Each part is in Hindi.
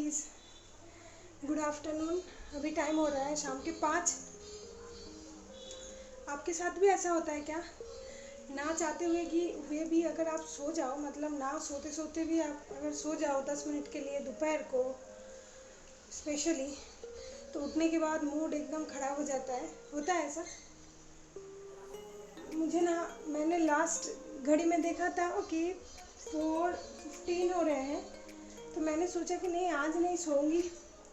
प्लीज़। Good afternoon. अभी टाइम हो रहा है शाम के 5। आपके साथ भी ऐसा होता है क्या? ना चाहते हुए भी अगर आप सो जाओ, मतलब ना सोते सोते भी आप अगर सो जाओ 10 मिनट के लिए दोपहर को स्पेशली, तो उठने के बाद मूड एकदम ख़राब हो जाता है। होता है ऐसा? मुझे ना, मैंने लास्ट घड़ी में देखा था कि 4:15 हो रहे हैं, तो मैंने सोचा कि नहीं आज नहीं सोऊंगी,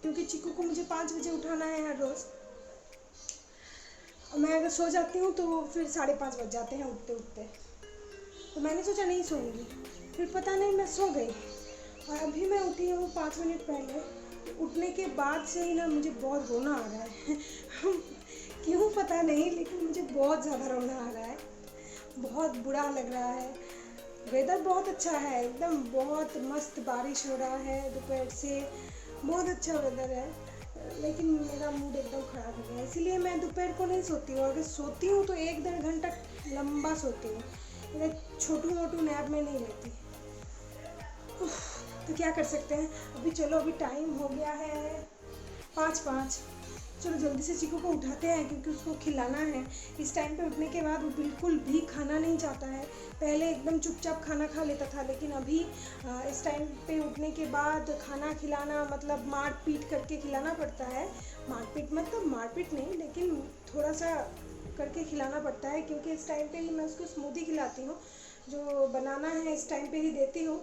क्योंकि चिकू को मुझे 5 बजे उठाना है हर रोज़। और मैं अगर सो जाती हूँ तो फिर 5:30 बज जाते हैं उठते उठते। तो मैंने सोचा नहीं सोऊंगी, फिर पता नहीं मैं सो गई और अभी मैं उठी हूँ 5 मिनट पहले। उठने के बाद से ही ना मुझे बहुत रोना आ रहा है क्यों पता नहीं, लेकिन मुझे बहुत ज़्यादा रोना आ रहा है, बहुत बुरा लग रहा है। वेदर बहुत अच्छा है, एकदम बहुत मस्त बारिश हो रहा है दोपहर से, बहुत अच्छा वेदर है, लेकिन मेरा मूड एकदम ख़राब हो गया। इसीलिए मैं दोपहर को नहीं सोती हूँ। अगर सोती हूँ तो 1-1.5 घंटा लंबा सोती हूँ, छोटू मोटू नैप में नहीं लेती। तो क्या कर सकते हैं। अभी चलो, अभी टाइम हो गया है 5:05। चलो जल्दी से चीकू को उठाते हैं, क्योंकि उसको खिलाना है। इस टाइम पे उठने के बाद वो बिल्कुल भी खाना नहीं चाहता है। पहले एकदम चुपचाप खाना खा लेता था, लेकिन अभी इस टाइम पे उठने के बाद खाना खिलाना मतलब मार पीट करके खिलाना पड़ता है। मारपीट मतलब मारपीट नहीं, लेकिन थोड़ा सा करके खिलाना पड़ता है, क्योंकि इस टाइम पे ही मैं उसको स्मूदी खिलाती हूँ, जो बनाना है इस टाइम पे ही देती हूँ।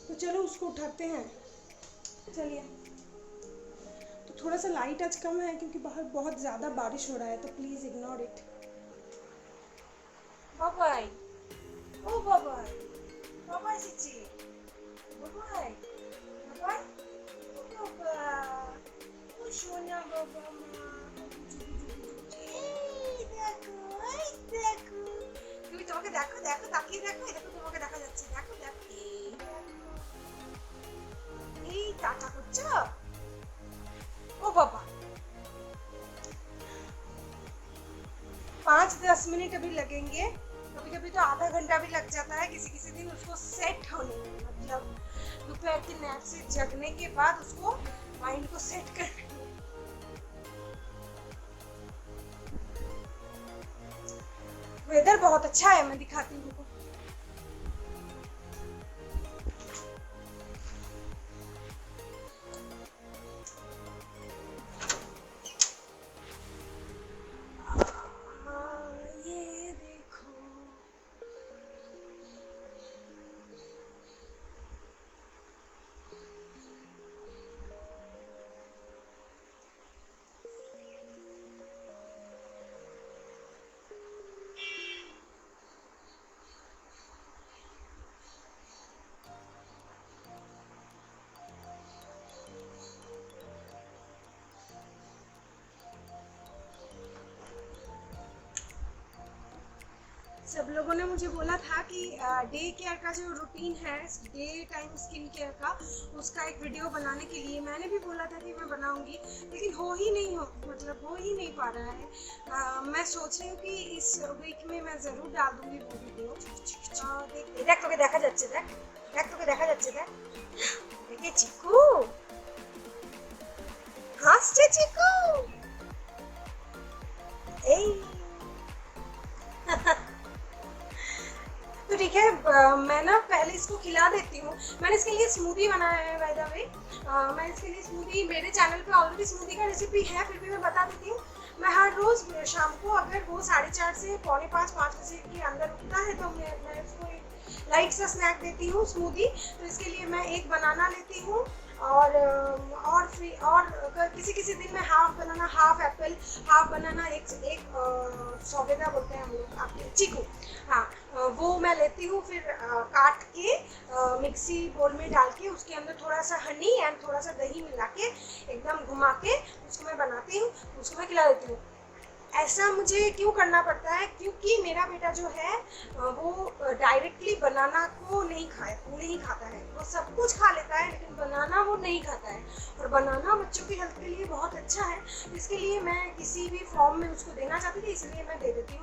तो चलो उसको उठाते हैं। चलिए। तो थोड़ा सा लाइट आज कम है, क्योंकि बाहर बहुत ज़्यादा बारिश हो रहा है, तो प्लीज़ इग्नोर इट। बाबाई, ओ बाबाई, बाबाई चिची, बाबाई, बाबाई, ओ बाबा, ओ सोना बाबा माँ, দেখো, তুমি তোমাকে দেখো, দেখো তাকিয়ে দেখো, এই দেখো তোমাকে দেখা যাচ্ছে, দেখো দেখো, এই টাটা করছো, ओ बाबा। 5-10 मिनट अभी लगेंगे, कभी कभी तो आधा घंटा भी लग जाता है किसी किसी दिन उसको सेट होने में, मतलब दोपहर के नैप से जगने के बाद उसको माइंड को सेट करने में। वेदर बहुत अच्छा है, मैं दिखाती हूँ। सब लोगों ने मुझे बोला था कि डे केयर का जो रूटीन है, डे टाइम स्किन केयर का, उसका एक वीडियो बनाने के लिए मैंने भी बोला था कि मैं बनाऊंगी, लेकिन हो ही नहीं पा रहा है। मैं सोच रही हूँ कि इस वीक में मैं ज़रूर डाल दूंगी वो वीडियो। देख তোকে দেখা যাচ্ছে, देख তোকে দেখা যাচ্ছে, देखिए चिकू হাসছে, चिकू तो ठीक है, मैं ना पहले इसको खिला देती हूँ। मैंने इसके लिए स्मूदी बनाया है बाय द वे। मैं इसके लिए स्मूदी, मेरे चैनल पे ऑलरेडी स्मूदी का रेसिपी है, फिर भी मैं बता देती हूँ। मैं हर रोज़ शाम को, अगर वो 4:30 से 4:45-5 बजे के अंदर उठता है, तो मैं उसको एक लाइट सा स्नैक देती हूँ स्मूदी। तो इसके लिए मैं एक बनाना लेती हूँ, और किसी दिन में half banana, half Apple, half banana, एक सौगेदा बोलते हैं हम लोग, आपके चीकू, हाँ, वो मैं लेती हूँ। फिर काट के मिक्सी बोल में डाल के उसके अंदर थोड़ा सा हनी एंड थोड़ा सा दही मिला के एकदम घुमा के उसको मैं बनाती हूँ, उसको मैं खिला देती हूँ। ऐसा मुझे क्यों करना पड़ता है, क्योंकि मेरा बेटा जो है वो डायरेक्टली बनाना को नहीं खाता है। वो सब कुछ खा लेता है, लेकिन बनाना वो नहीं खाता है, और बनाना बच्चों की हेल्थ के लिए बहुत अच्छा है। इसके लिए मैं किसी भी फॉर्म में उसको देना चाहती थी, इसलिए मैं दे देती हूँ।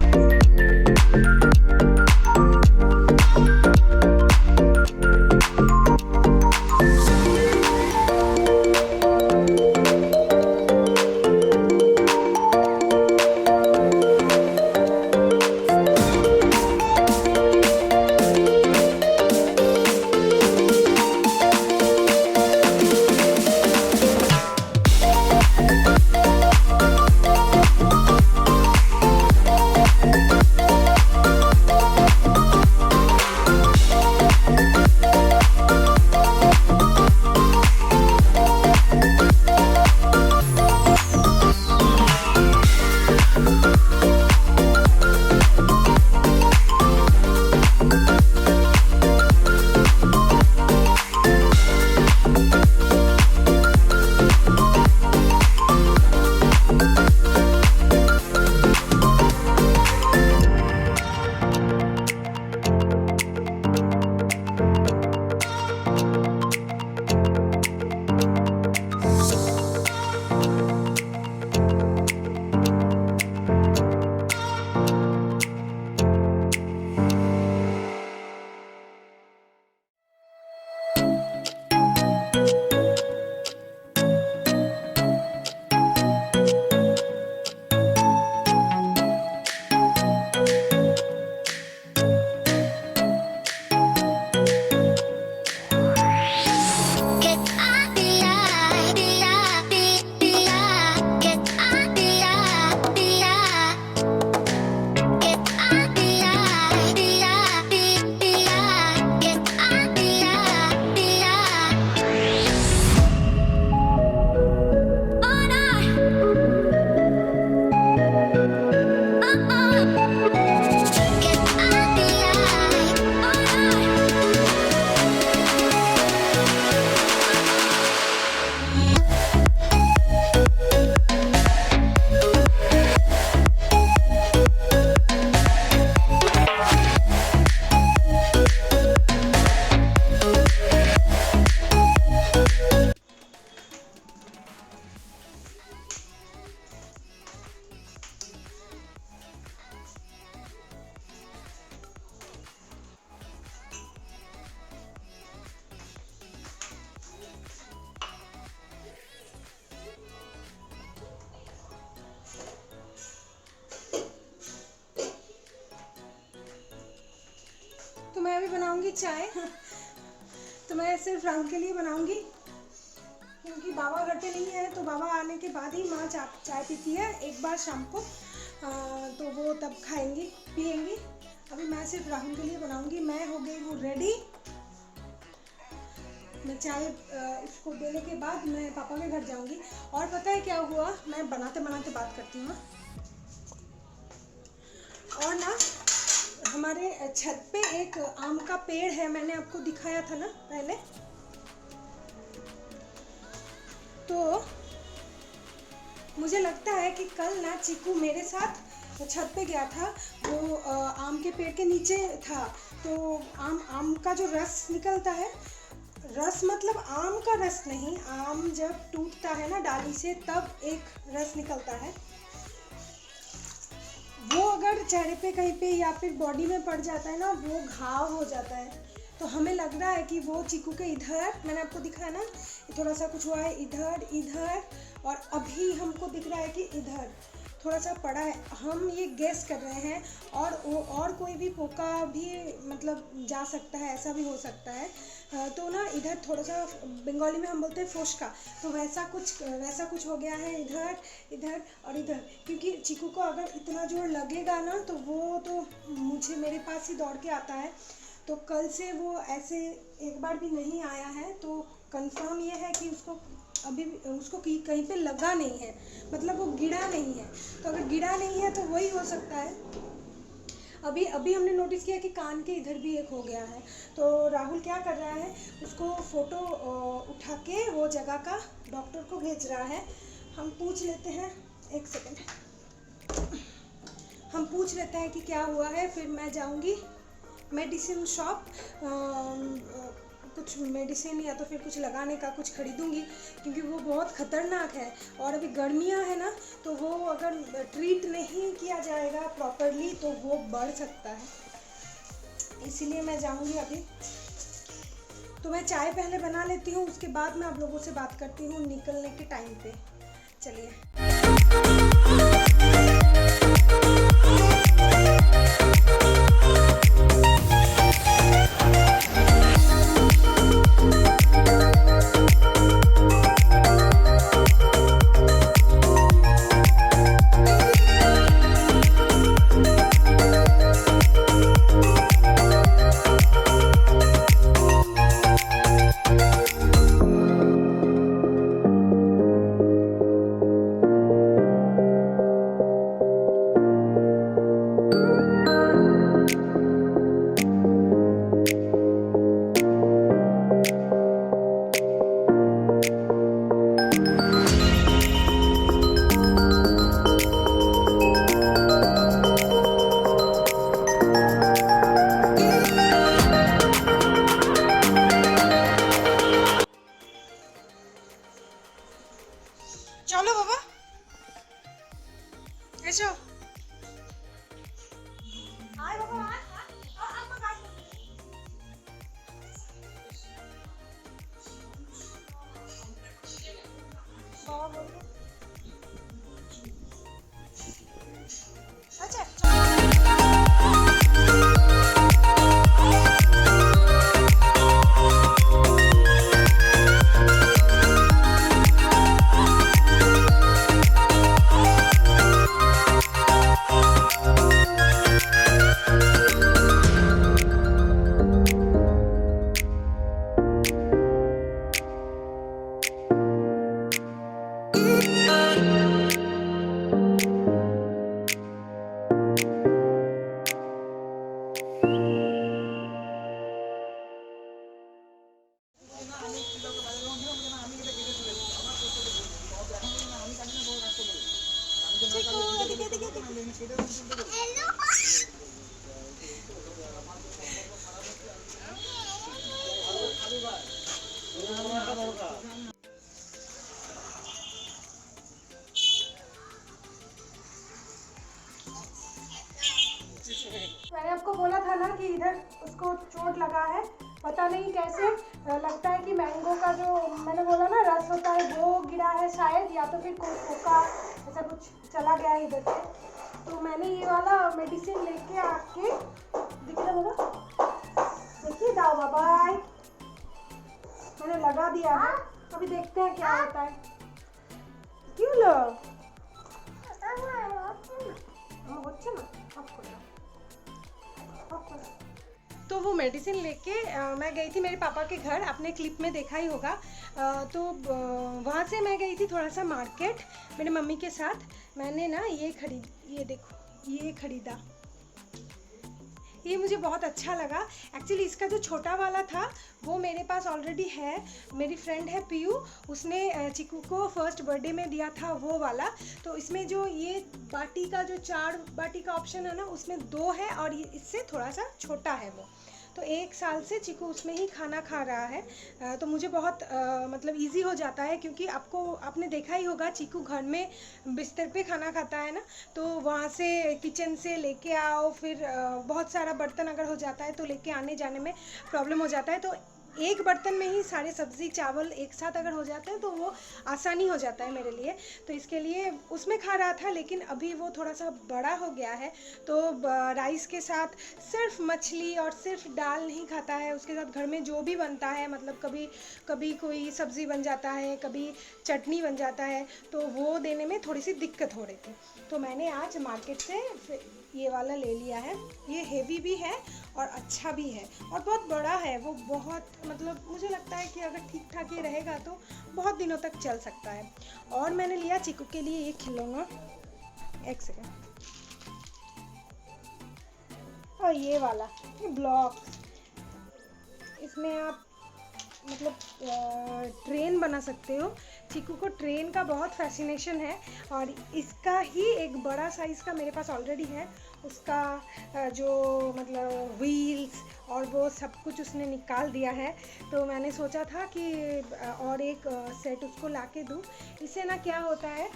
में बनाऊंगी चाय। तो मैं सिर्फ राहुल के लिए बनाऊंगी, क्योंकि बाबा घर पे नहीं है, तो बाबा आने के बाद ही माँ चाय पीती है एक बार शाम को, तो वो तब खाएंगी पिएंगी। अभी मैं सिर्फ राहुल के लिए बनाऊंगी। मैं हो गई वो रेडी। मैं चाय इसको देने के बाद मैं पापा के घर जाऊंगी। और पता है क्या हुआ, मैं बनाते बनाते बात करती हूँ। और ना हमारे छत पे एक आम का पेड़ है, मैंने आपको दिखाया था ना पहले। तो मुझे लगता है कि कल ना चीकू मेरे साथ छत पे गया था, वो आम के पेड़ के नीचे था। तो आम का जो रस निकलता है, रस मतलब आम का रस नहीं, आम जब टूटता है ना डाली से तब एक रस निकलता है, वो अगर चेहरे पे कहीं पे या फिर बॉडी में पड़ जाता है ना, वो घाव हो जाता है। तो हमें लग रहा है कि वो चीकू के इधर, मैंने आपको दिखाया ना, थोड़ा सा कुछ हुआ है इधर इधर, और अभी हमको दिख रहा है कि इधर थोड़ा सा पड़ा है। हम ये गेस कर रहे हैं, और कोई भी पोका भी मतलब जा सकता है, ऐसा भी हो सकता है। तो ना इधर थोड़ा सा, बंगाली में हम बोलते हैं फोशका, तो वैसा कुछ हो गया है इधर इधर और इधर। क्योंकि चीकू को अगर इतना जोर लगेगा ना, तो वो तो मेरे पास ही दौड़ के आता है। तो कल से वो ऐसे एक बार भी नहीं आया है, तो कंफर्म ये है कि उसको कहीं पे लगा नहीं है, मतलब वो गिरा नहीं है। तो अगर गिरा नहीं है तो वही हो सकता है। अभी हमने नोटिस किया कि कान के इधर भी एक हो गया है। तो राहुल क्या कर रहा है, उसको फ़ोटो उठा के वो जगह का डॉक्टर को भेज रहा है। हम पूछ लेते हैं, एक सेकंड, हम पूछ लेते हैं कि क्या हुआ है। फिर मैं जाऊंगी मेडिसिन शॉप, कुछ मेडिसिन या तो फिर कुछ लगाने का कुछ खरीदूंगी, क्योंकि वो बहुत ख़तरनाक है। और अभी गर्मियां है ना, तो वो अगर ट्रीट नहीं किया जाएगा प्रॉपरली तो वो बढ़ सकता है। इसीलिए मैं जाऊंगी अभी। तो मैं चाय पहले बना लेती हूँ, उसके बाद मैं आप लोगों से बात करती हूँ निकलने के टाइम पे। चलिए। चलो बाबा, ऐसे आए बाबा, मैंने आपको बोला था ना कि इधर उसको चोट लगा है, पता नहीं कैसे। लगता है कि मैंगो का जो मैंने बोला ना रस होता है वो गिरा है शायद, या तो फिर कोका ऐसा कुछ चला गया है इधर से। तो मैंने ये वाला मेडिसिन लेके आके दिख रहा होगा, हुआ, बाय। मैंने लगा दिया है, अभी देखते हैं क्या होता है। क्यों लो तो वो मेडिसिन लेके मैं गई थी मेरे पापा के घर, आपने क्लिप में देखा ही होगा। तो वहाँ से मैं गई थी थोड़ा सा मार्केट मेरे मम्मी के साथ। मैंने ना ये देखो ये खरीदा, ये मुझे बहुत अच्छा लगा। एक्चुअली इसका जो छोटा वाला था वो मेरे पास ऑलरेडी है, मेरी फ्रेंड है पीयू, उसने चिकू को फर्स्ट बर्थडे में दिया था वो वाला। तो इसमें जो ये बाटी का जो 4 बाटी का ऑप्शन है ना, उसमें 2 है और ये इससे थोड़ा सा छोटा है वो। तो 1 साल से चिकू उसमें ही खाना खा रहा है। तो मुझे बहुत मतलब इजी हो जाता है, क्योंकि आपने देखा ही होगा चिकू घर में बिस्तर पे खाना खाता है ना, तो वहाँ से किचन से लेके आओ, फिर बहुत सारा बर्तन अगर हो जाता है तो लेके आने जाने में प्रॉब्लम हो जाता है। तो एक बर्तन में ही सारे सब्ज़ी चावल एक साथ अगर हो जाते हैं तो वो आसानी हो जाता है मेरे लिए। तो इसके लिए उसमें खा रहा था, लेकिन अभी वो थोड़ा सा बड़ा हो गया है तो राइस के साथ सिर्फ मछली और सिर्फ दाल नहीं खाता है, उसके साथ घर में जो भी बनता है, मतलब कभी कभी कोई सब्ज़ी बन जाता है, कभी चटनी बन जाता है, तो वो देने में थोड़ी सी दिक्कत हो रही थी। तो मैंने आज मार्केट से ये वाला ले लिया है। ये हेवी भी है और अच्छा भी है और बहुत बड़ा है वो, बहुत मतलब मुझे लगता है कि अगर ठीक ठाक ये रहेगा तो बहुत दिनों तक चल सकता है। और मैंने लिया चिकू के लिए ये खिलौना, एक सेकेंड, और ये वाला ये ब्लॉक्स, इसमें आप मतलब ट्रेन बना सकते हो। चिकू को ट्रेन का बहुत फैसिनेशन है और इसका ही एक बड़ा साइज़ का मेरे पास ऑलरेडी है। उसका जो मतलब व्हील्स और वो सब कुछ उसने निकाल दिया है। तो मैंने सोचा था कि और एक सेट उसको लाके दूँ। इससे ना क्या होता है,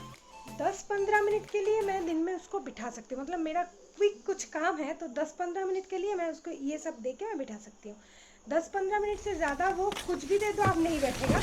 10-15 मिनट के लिए मैं दिन में उसको बिठा सकती हूँ, मतलब मेरा क्विक कुछ काम है तो 10-15 मिनट के लिए मैं उसको ये सब दे के मैं बिठा सकती हूँ। 10-15 मिनट से ज़्यादा वो कुछ भी दे दो आप नहीं बैठेगा।